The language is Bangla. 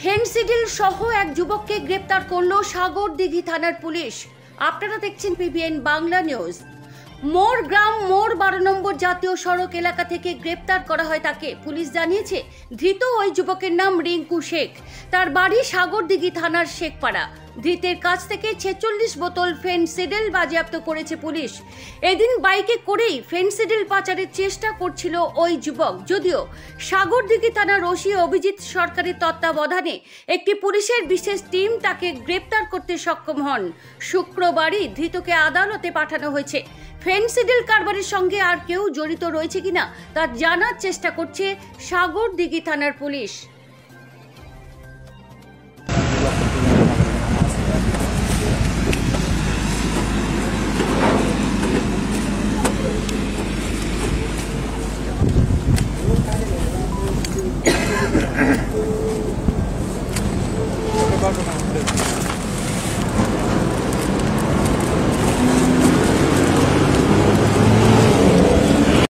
ফেন্সিডিল সহ এক যুবককে গ্রেপ্তার করল সাগরদিঘি থানার পুলিশ। আপনারা দেখছেন পিবিএন বাংলা নিউজ। মোর গ্রাম মোর 12 নম্বর জাতীয় সড়ক এলাকা থেকে গ্রেপ্তার করা হয় তাকে। পুলিশ জানিয়েছে ধৃত ওই যুবকের নাম রিঙ্কু শেখ। তার বাড়ি সাগরদিঘি থানার শেখপাড়া। ধৃতের কাছ থেকে 46 বোতল ফেন্সিডিল বাজেয়াপ্ত করেছে পুলিশ। এদিন বাইকে করেই ফেন্সিডিল পাচারের চেষ্টা করছিল ওই যুবক। যদিও সাগরদিঘি থানার ওসি অভিজিৎ সরকারের তত্ত্বাবধানে একটি পুলিশের বিশেষ টিম তাকে গ্রেপ্তার করতে সক্ষম হন। শুক্রবারই ধৃতকে আদালতে পাঠানো হয়েছে। ফেন্সিডিল কারবারের সঙ্গে আর কেউ জড়িত রয়েছে কিনা তা জানার চেষ্টা করছে সাগরদিঘি থানার পুলিশ।